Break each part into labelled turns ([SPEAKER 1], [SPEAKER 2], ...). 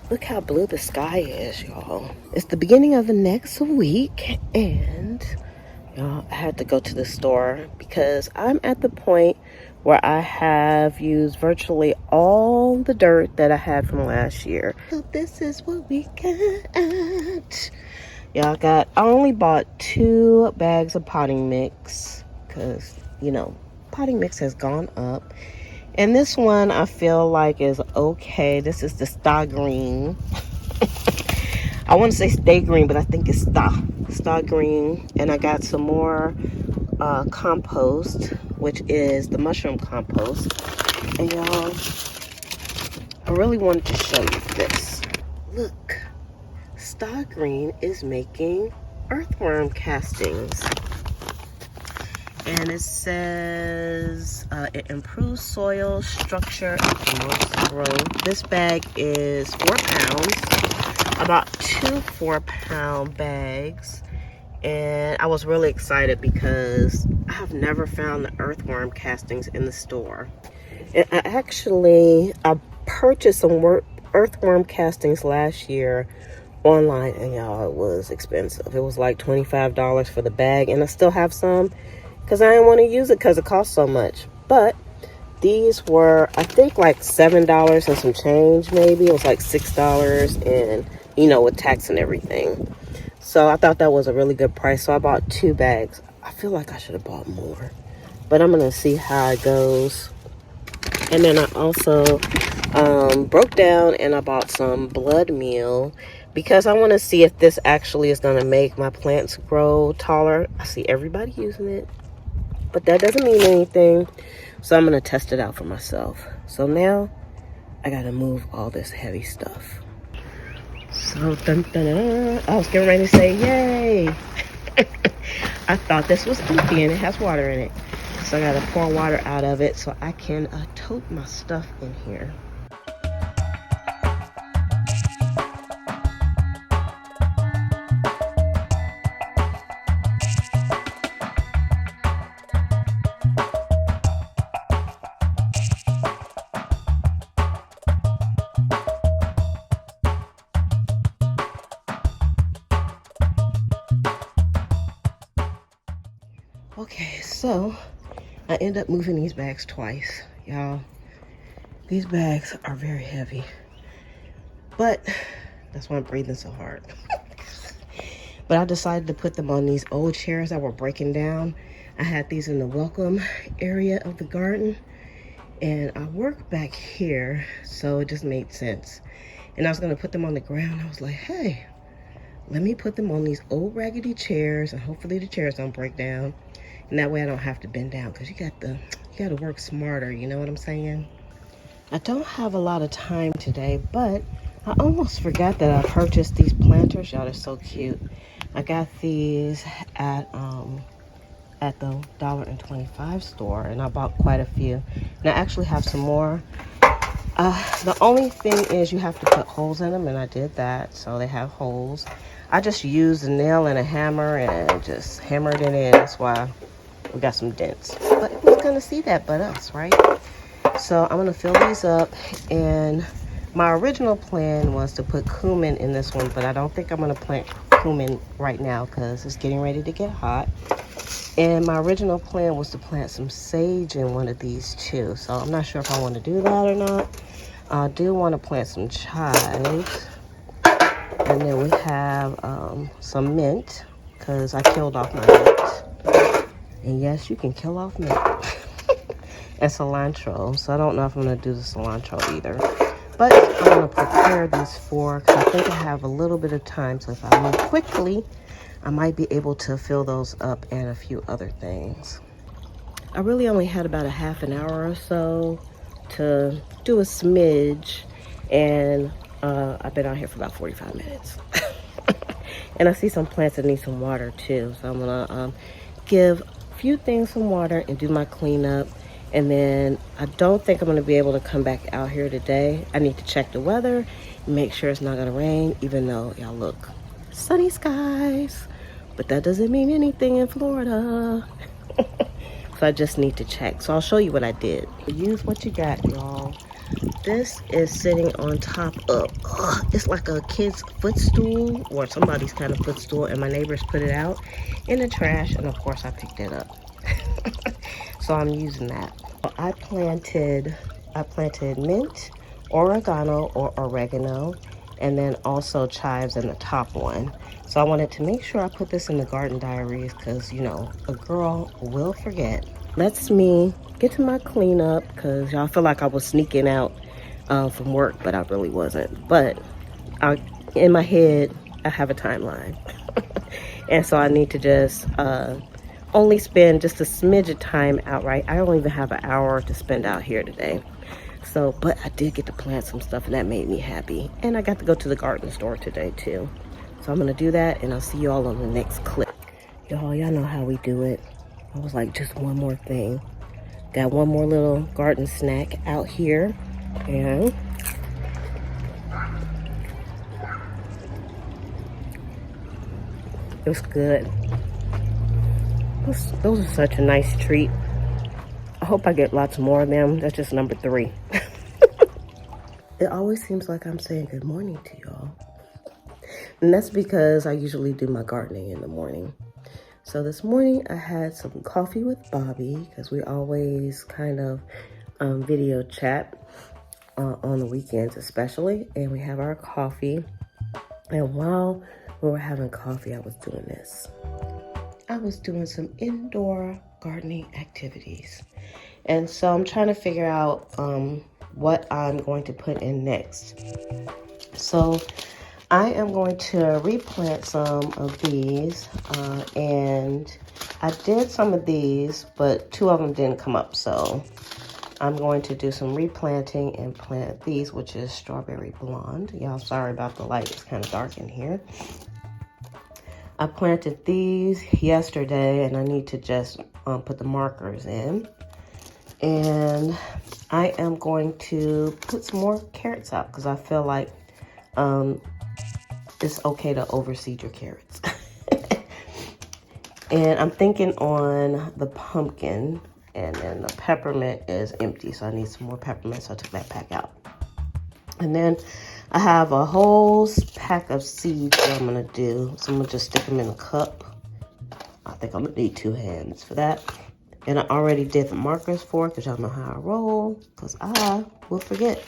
[SPEAKER 1] Look how blue the sky is, y'all. It's the beginning of the next week, and y'all, I had to go to the store because I'm at the point where I have used virtually all the dirt that I had from last year. So this is what we got. Y'all, I only bought 2 bags of potting mix because, you know, potting mix has gone up. And this one I feel like is okay. This is the Star Green. I want to say Stay Green, but I think it's Star Green. And I got some more compost, which is the mushroom compost. And y'all, I really wanted to show you this. Look, Star Green is making earthworm castings. And it says it improves soil structure and promotes growth. This bag is 4 pounds, about 2 4-pound bags. And I was really excited because I have never found the earthworm castings in the store. And I purchased some earthworm castings last year online, and y'all, it was expensive. It was like $25 for the bag, and I still have some because I didn't want to use it because it cost so much. But these were, I think, like $7 and some change, maybe. It was like $6, and, you know, with tax and everything. So I thought that was a really good price. So I bought 2 bags. I feel like I should have bought more, but I'm going to see how it goes. And then I also broke down and I bought some blood meal because I want to see if this actually is going to make my plants grow taller. I see everybody using it, but that doesn't mean anything. So I'm going to test it out for myself. So now I got to move all this heavy stuff. So dun, dun, dun, I was getting ready to say yay. I thought this was empty and it has water in it. So I got to pour water out of it so I can tote my stuff in here. Okay, so I end up moving these bags twice, y'all. These bags are very heavy, but that's why I'm breathing so hard. But I decided to put them on these old chairs that were breaking down. I had these in the welcome area of the garden, and I work back here, so it just made sense. And I was gonna put them on the ground. I was like, hey, let me put them on these old raggedy chairs, and hopefully the chairs don't break down. And that way I don't have to bend down, because you got to work smarter, you know what I'm saying? I don't have a lot of time today, but I almost forgot that I purchased these planters. Y'all, they're so cute. I got these at the $1.25 store, and I bought quite a few. And I actually have some more. The only thing is you have to put holes in them, and I did that, so they have holes. I just used a nail and a hammer and just hammered it in. That's why we got some dents. But who's gonna see that but us, right? So I'm gonna fill these up, and my original plan was to put cumin in this one, but I don't think I'm gonna plant cumin right now because it's getting ready to get hot. And my original plan was to plant some sage in one of these too. So I'm not sure if I want to do that or not. I do want to plant some chives. And then we have some mint, because I killed off my mint. And yes, you can kill off mint. And cilantro. So I don't know if I'm going to do the cilantro either. But I'm going to prepare these 4, because I think I have a little bit of time. So if I move quickly, I might be able to fill those up and a few other things. I really only had about a half an hour or so to do a smidge, and I've been out here for about 45 minutes. And I see some plants that need some water too, so I'm gonna give a few things some water and do my cleanup. And then I don't think I'm gonna be able to come back out here today. I need to check the weather, make sure it's not gonna rain, even though y'all look, sunny skies, but that doesn't mean anything in Florida. So I just need to check. So I'll show you what I did. Use what you got, y'all. This is sitting on top of, it's like a kid's footstool or somebody's kind of footstool, and my neighbors put it out in the trash, and of course I picked it up. So I'm using that. I planted mint, oregano, and then also chives in the top one. So I wanted to make sure I put this in the garden diaries because, you know, a girl will forget. Let's me get to my cleanup because y'all feel like I was sneaking out from work, but I really wasn't. But in my head, I have a timeline. And so I need to just only spend just a smidge of time outright. I don't even have an hour to spend out here today. So, but I did get to plant some stuff and that made me happy. And I got to go to the garden store today too. So I'm gonna do that and I'll see you all on the next clip. Y'all know how we do it. I was like, just one more thing. Got one more little garden snack out here. And it was good. Those are such a nice treat. I hope I get lots more of them. That's just number 3. It always seems like I'm saying good morning to y'all. And that's because I usually do my gardening in the morning. So this morning I had some coffee with Bobby because we always kind of video chat on the weekends especially. And we have our coffee. And while we were having coffee, I was doing this. I was doing some indoor gardening activities. And so I'm trying to figure out what I'm going to put in next. So I am going to replant some of these. And I did some of these, but 2 of them didn't come up. So I'm going to do some replanting and plant these, which is strawberry blonde. Y'all, sorry about the light. It's kind of dark in here. I planted these yesterday and I need to just put the markers in. And I am going to put some more carrots out because I feel like it's okay to overseed your carrots. And I'm thinking on the pumpkin, and then the peppermint is empty, so I need some more peppermint, so I took that pack out. And then I have a whole pack of seeds that I'm gonna do. So I'm gonna just stick them in a cup. I think I'm gonna need 2 hands for that. And I already did the markers for it because y'all know how I roll, because I will forget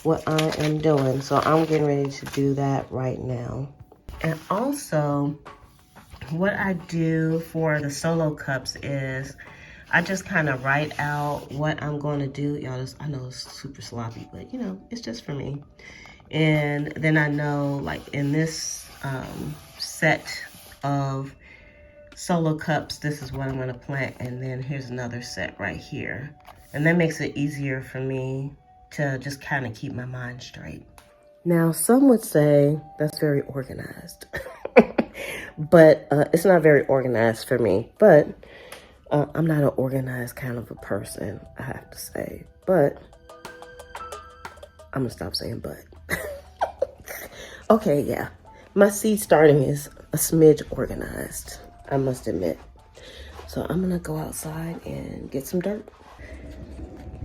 [SPEAKER 1] what I am doing. So I'm getting ready to do that right now. And also, what I do for the solo cups is I just kind of write out what I'm going to do. Y'all, I know it's super sloppy, but you know, it's just for me. And then I know, like in this set of solo cups, this is what I'm going to plant. And then here's another set right here. And that makes it easier for me to just kind of keep my mind straight. Now, some would say that's very organized. But it's not very organized for me. But I'm not an organized kind of a person, I have to say. But I'm going to stop saying but. Okay, yeah. My seed starting is a smidge organized, I must admit. So I'm going to go outside and get some dirt.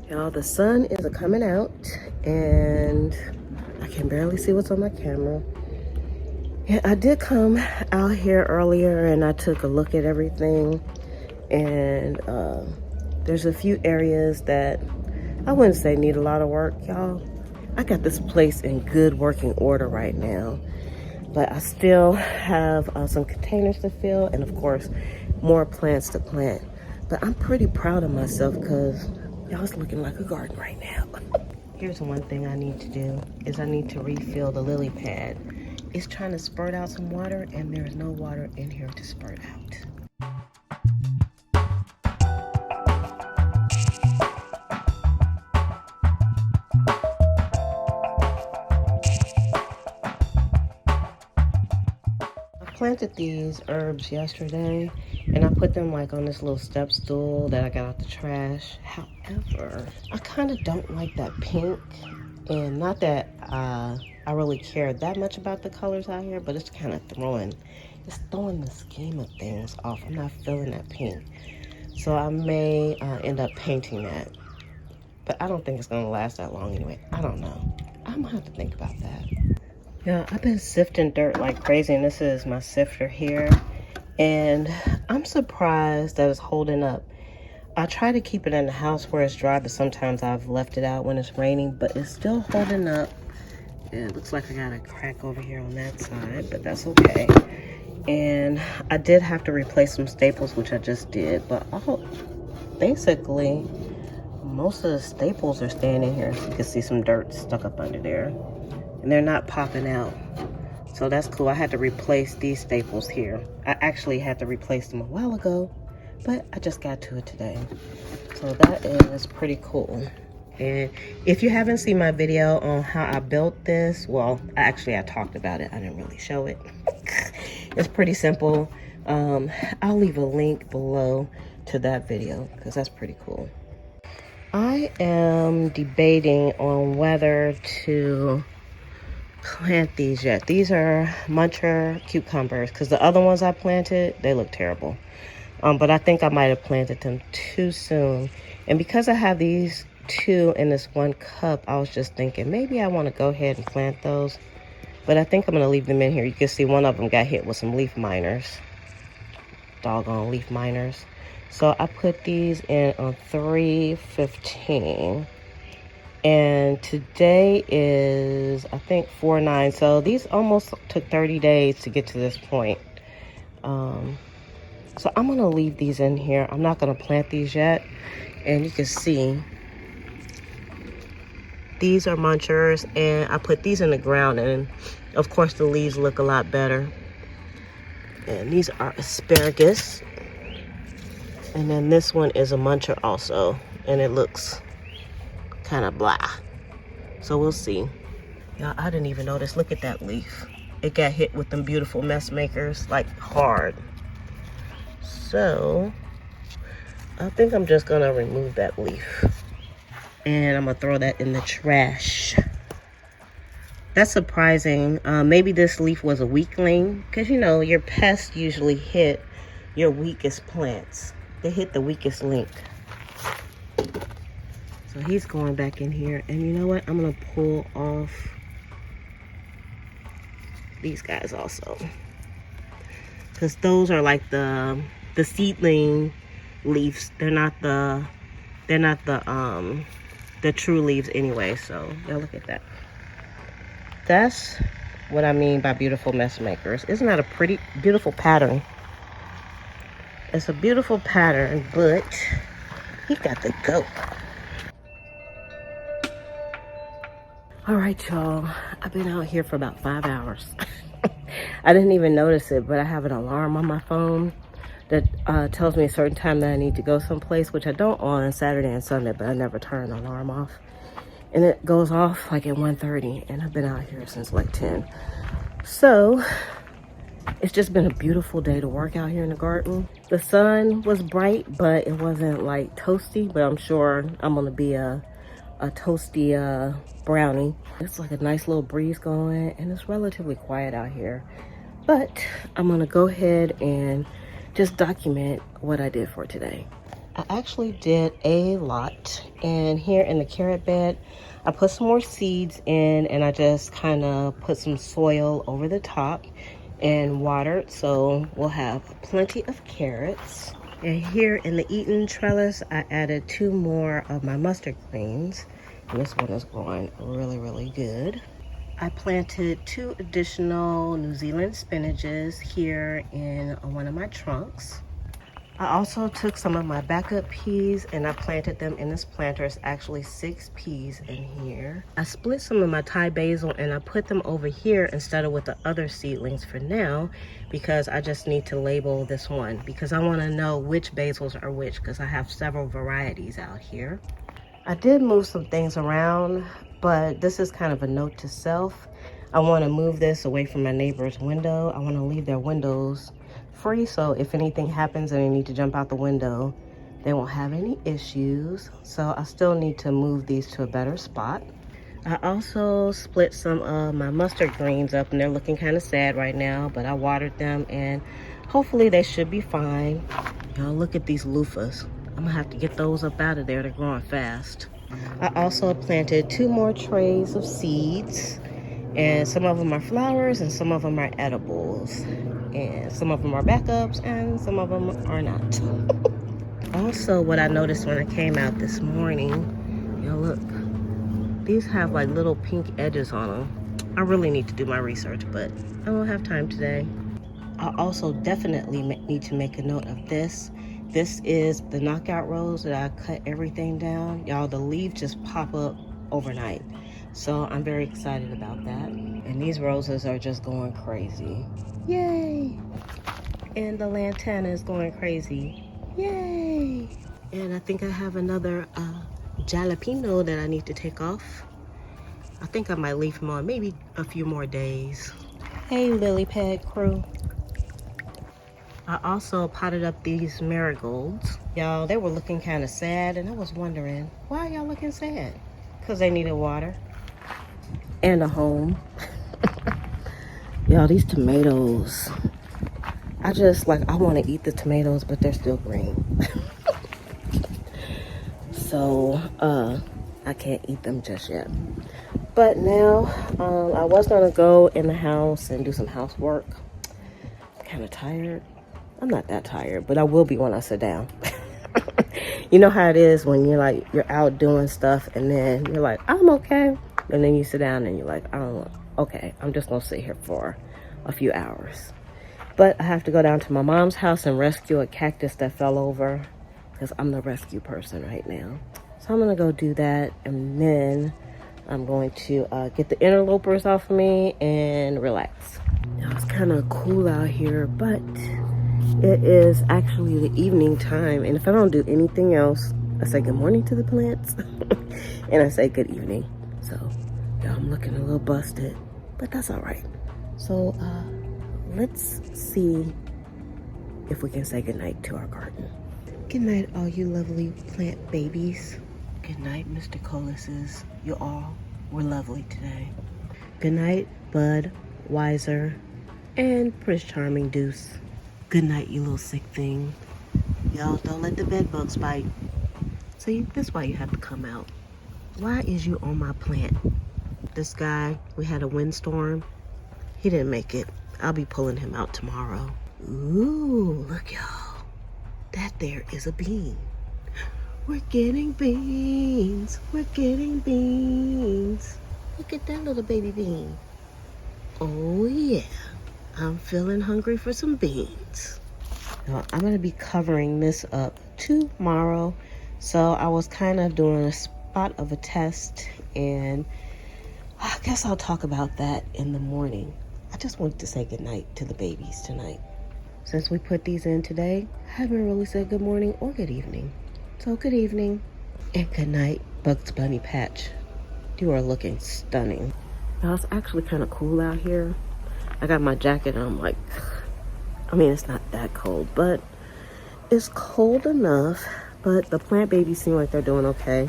[SPEAKER 1] Y'all, the sun is coming out and I can barely see what's on my camera. Yeah, I did come out here earlier and I took a look at everything. And there's a few areas that I wouldn't say need a lot of work, y'all. I got this place in good working order right now. But I still have some containers to fill and of course more plants to plant. But I'm pretty proud of myself because y'all, it's looking like a garden right now. Here's one thing I need to do is I need to refill the lily pad. It's trying to spurt out some water and there's no water in here to spurt out. Planted these herbs yesterday and I put them like on this little step stool that I got out the trash. However, I kind of don't like that pink, and not that I really care that much about the colors out here, but it's kind of throwing the scheme of things off. I'm not feeling that pink, so I may end up painting that. But I don't think it's gonna last that long anyway. I don't know. I'm gonna have to think about that. Yeah, I've been sifting dirt like crazy, and this is my sifter here. And I'm surprised that it's holding up. I try to keep it in the house where it's dry, but sometimes I've left it out when it's raining, but it's still holding up. It looks like I got a crack over here on that side, but that's okay. And I did have to replace some staples, which I just did, but basically most of the staples are staying in here. So you can see some dirt stuck up under there, and they're not popping out. So that's cool. I had to replace these staples here. I actually had to replace them a while ago, but I just got to it today. So that is pretty cool. And if you haven't seen my video on how I built this, well, actually I talked about it. I didn't really show it. It's pretty simple. I'll leave a link below to that video because that's pretty cool. I am debating on whether to plant these yet. These are muncher cucumbers because the other ones I planted, they look terrible. But I think I might have planted them too soon. And because I have these two in this one cup, I was just thinking maybe I want to go ahead and plant those. But I think I'm going to leave them in here. You can see one of them got hit with some leaf miners. Doggone leaf miners. So I put these in on 3/15. And today is, I think, 4/9. So these almost took 30 days to get to this point. So I'm going to leave these in here. I'm not going to plant these yet. And you can see these are munchers, and I put these in the ground, and of course the leaves look a lot better. And these are asparagus. And then this one is a muncher also, and it looks kind of blah. So we'll see. Yeah, I didn't even notice. Look at that leaf. It got hit with them beautiful mess makers, like hard. So I think I'm just gonna remove that leaf. And I'm gonna throw that in the trash. That's surprising. Maybe this leaf was a weakling, because you know your pests usually hit your weakest plants. They hit the weakest link. So he's going back in here, and you know what? I'm gonna pull off these guys also, because those are like the seedling leaves. They're not the true leaves anyway. So yeah, look at that. That's what I mean by beautiful mess makers. Isn't that a pretty beautiful pattern? It's a beautiful pattern, but he got to go. All right, y'all. I've been out here for about 5 hours. I didn't even notice it, but I have an alarm on my phone that tells me a certain time that I need to go someplace, which I don't on Saturday and Sunday, but I never turn the alarm off. And it goes off like at 1:30, and I've been out here since like 10. So it's just been a beautiful day to work out here in the garden. The sun was bright, but it wasn't like toasty, but I'm sure I'm gonna be a toasty brownie. It's like a nice little breeze going, and it's relatively quiet out here. But I'm gonna go ahead and just document what I did for today. I actually did a lot, and here in the carrot bed, I put some more seeds in, and I just kind of put some soil over the top and watered, so we'll have plenty of carrots. And here in the eating trellis, I added 2 more of my mustard greens, and this one is growing really, really good. I planted 2 additional New Zealand spinaches here in one of my trunks. I also took some of my backup peas and I planted them in this planter. It's actually 6 peas in here. I split some of my Thai basil and I put them over here instead of with the other seedlings for now, because I just need to label this one because I want to know which basils are which, because I have several varieties out here. I did move some things around, but this is kind of a note to self. I want to move this away from my neighbor's window. I want to leave their windows free, so if anything happens and they need to jump out the window, they won't have any issues. So I still need to move these to a better spot. I also split some of my mustard greens up, and they're looking kind of sad right now, but I watered them and hopefully they should be fine. Y'all, look at these loofahs. I'm gonna have to get those up out of there. They're growing fast. I also planted 2 more trays of seeds, and some of them are flowers and some of them are edibles, and some of them are backups and some of them are not. Also, what I noticed when I came out this morning, look, these have like little pink edges on them. I really need to do my research, but I don't have time today. I also definitely need to make a note of this. This is the knockout rose that I cut everything down. Y'all, the leaves just pop up overnight. So I'm very excited about that. And these roses are just going crazy. Yay! And the lantana is going crazy. Yay! And I think I have another jalapeno that I need to take off. I think I might leave him on maybe a few more days. Hey, lily pad crew. I also potted up these marigolds. Y'all, they were looking kind of sad, and I was wondering, why are y'all looking sad? Because they needed water and a home. Y'all, these tomatoes, I want to eat the tomatoes, but they're still green. So, I can't eat them just yet. But now, I was going to go in the house and do some housework. I'm kind of tired. I'm not that tired, but I will be when I sit down. You know how it is when you're out doing stuff and then you're like, I'm okay. And then you sit down and you're like, okay, I'm just going to sit here for a few hours. But I have to go down to my mom's house and rescue a cactus that fell over because I'm the rescue person right now. So I'm going to go do that, and then I'm going to get the interlopers off of me and relax. Now, it's kind of cool out here, but it is actually the evening time, and if I don't do anything else, I say good morning to the plants and I say good evening. So yeah, I'm looking a little busted, but that's all right. So let's see if we can say goodnight to our garden. Good night, all you lovely plant babies. Good night, Mr. Coluses. You all were lovely today. Good night, Bud, Wiser, and Prince Charming Deuce. Good night, you little sick thing. Y'all, don't let the bed bugs bite. See, that's why you have to come out. Why is you on my plant? This guy, we had a windstorm. He didn't make it. I'll be pulling him out tomorrow. Ooh, look, y'all. That there is a bean. We're getting beans. We're getting beans. Look at that little baby bean. Oh, yeah. I'm feeling hungry for some beans. Now, I'm going to be covering this up tomorrow. So I was kind of doing a spot of a test, and I guess I'll talk about that in the morning. I just wanted to say goodnight to the babies tonight. Since we put these in today, I haven't really said good morning or good evening. So good evening and good night, Bugs Bunny Patch. You are looking stunning. Now, it's actually kind of cool out here. I got my jacket and I'm like, it's not that cold, but it's cold enough. But the plant babies seem like they're doing okay.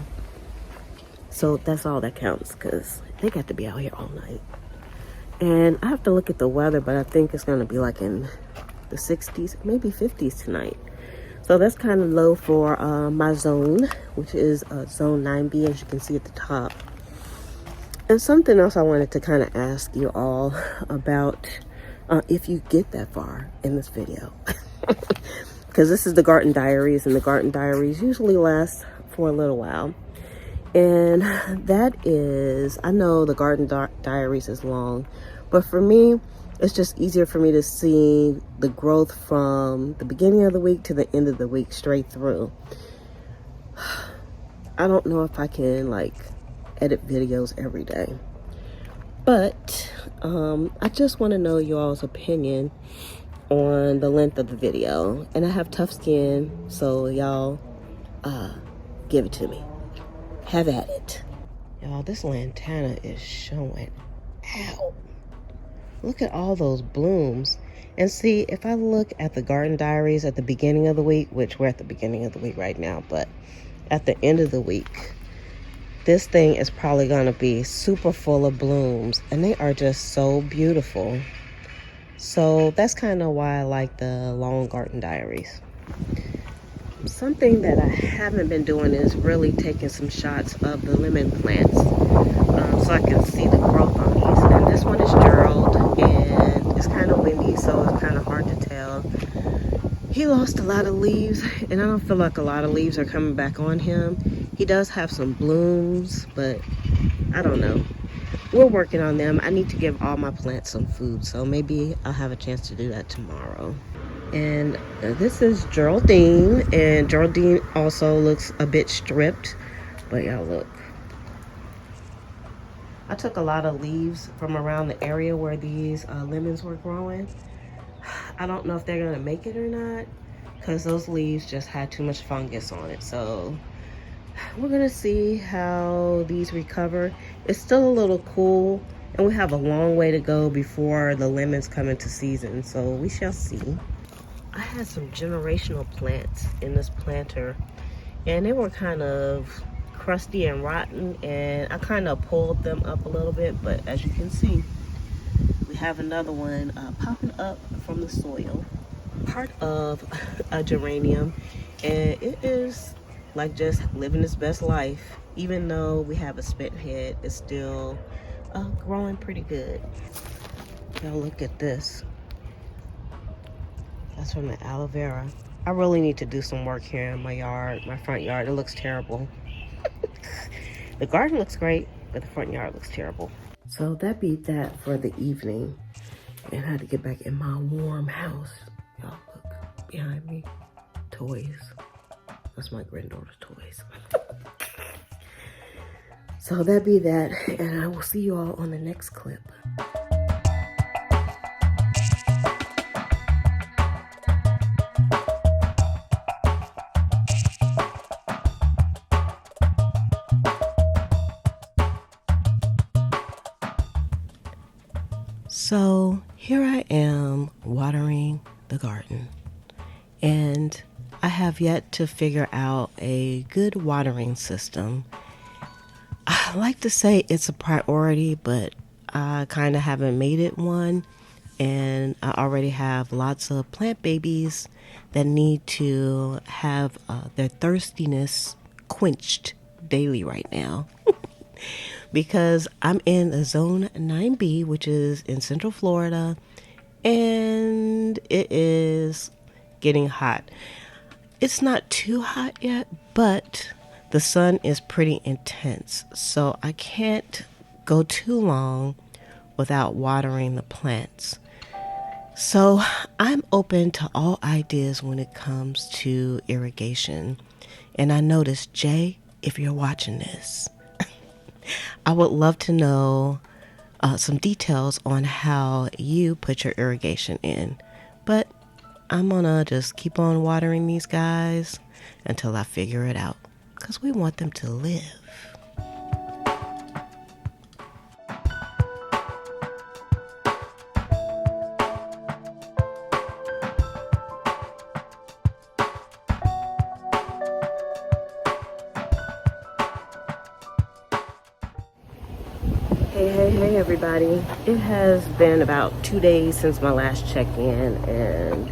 [SPEAKER 1] So that's all that counts, because they got to be out here all night. And I have to look at the weather, but I think it's going to be like in the 60s, maybe 50s tonight. So that's kind of low for my zone, which is zone 9B, as you can see at the top. And something else I wanted to kind of ask you all about, if you get that far in this video. Because this is the Garden Diaries, and the Garden Diaries usually last for a little while. And that is, I know the Garden Diaries is long, but for me, it's just easier for me to see the growth from the beginning of the week to the end of the week straight through. I don't know if I can edit videos every day, but I just want to know you all's opinion on the length of the video. And I have tough skin, so y'all give it to me. Have at it. Y'all, this lantana is showing out. Look at all those blooms. And see, if I look at the Garden Diaries at the beginning of the week, which we're at the beginning of the week right now, but at the end of the week, this thing is probably going to be super full of blooms, and they are just so beautiful. So that's kind of why I like the long Garden Diaries. Something that I haven't been doing is really taking some shots of the lemon plants so I can see the growth on these. And this one is Gerald, and it's kind of windy, so it's kind of hard to tell. He lost a lot of leaves, and I don't feel like a lot of leaves are coming back on him. He does have some blooms, but I don't know. We're working on them. I need to give all my plants some food, so maybe I'll have a chance to do that tomorrow. And this is Geraldine, and Geraldine also looks a bit stripped, but y'all look. I took a lot of leaves from around the area where these lemons were growing. I don't know if they're gonna make it or not, because those leaves just had too much fungus on it. So we're gonna see how these recover. It's still a little cool, and we have a long way to go before the lemons come into season, so we shall see. I had some generational plants in this planter, and they were kind of crusty and rotten, and I kind of pulled them up a little bit, but as you can see, we have another one popping up from the soil, part of a geranium, and it is like just living its best life. Even though we have a spent head, it's still growing pretty good. Now look at this. That's from the aloe vera. I really need to do some work here in my yard, my front yard. It looks terrible. The garden looks great, but the front yard looks terrible. So that beat that for the evening. And I had to get back in my warm house. Y'all look behind me. Toys. That's my granddaughter's toys. So that be that, and I will see you all on the next clip. So here I am watering the garden, and I have yet to figure out a good watering system. I like to say it's a priority, but I kind of haven't made it one, and I already have lots of plant babies that need to have their thirstiness quenched daily right now. Because I'm in the zone 9B, which is in Central Florida, and it is getting hot. It's not too hot yet, but the sun is pretty intense, so I can't go too long without watering the plants. So I'm open to all ideas when it comes to irrigation. And I noticed, Jay, if you're watching this, I would love to know some details on how you put your irrigation in. But I'm gonna just keep on watering these guys until I figure it out, because we want them to live. Hey everybody. It has been about 2 days since my last check-in, and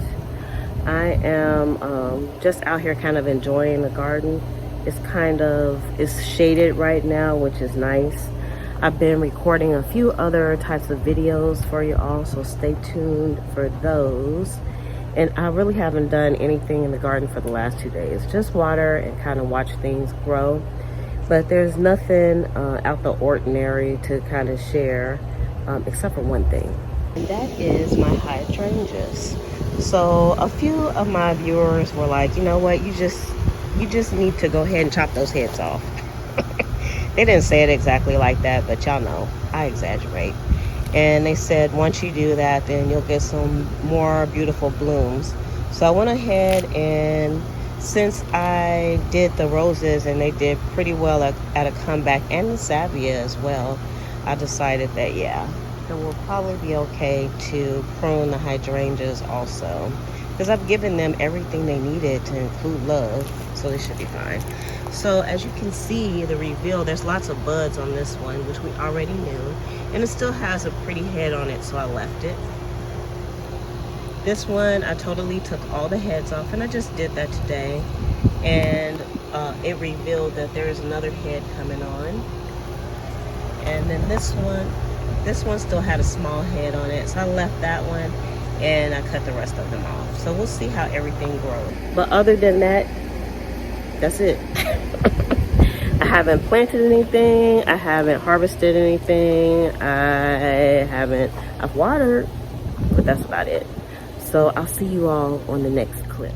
[SPEAKER 1] I am just out here kind of enjoying the garden. It's shaded right now, which is nice. I've been recording a few other types of videos for you all, so stay tuned for those. And I really haven't done anything in the garden for the last 2 days. Just water and kind of watch things grow. But there's nothing out the ordinary to kind of share, except for one thing. And that is my hydrangeas. So a few of my viewers were like, you know what, you just need to go ahead and chop those heads off. They didn't say it exactly like that, but y'all know, I exaggerate. And they said once you do that, then you'll get some more beautiful blooms. So I went ahead, and since I did the roses and they did pretty well at a comeback, and the salvia as well, I decided that, yeah, it will probably be okay to prune the hydrangeas also, because I've given them everything they needed to include love, so they should be fine. So as you can see, the reveal, there's lots of buds on this one, which we already knew, and it still has a pretty head on it, so I left it. This one, I totally took all the heads off, and I just did that today. and it revealed that there is another head coming on. And then this one still had a small head on it, so I left that one and I cut the rest of them off. So we'll see how everything grows. But other than that, that's it. I haven't planted anything, I haven't harvested anything, I've watered, but that's about it. So I'll see you all on the next clip.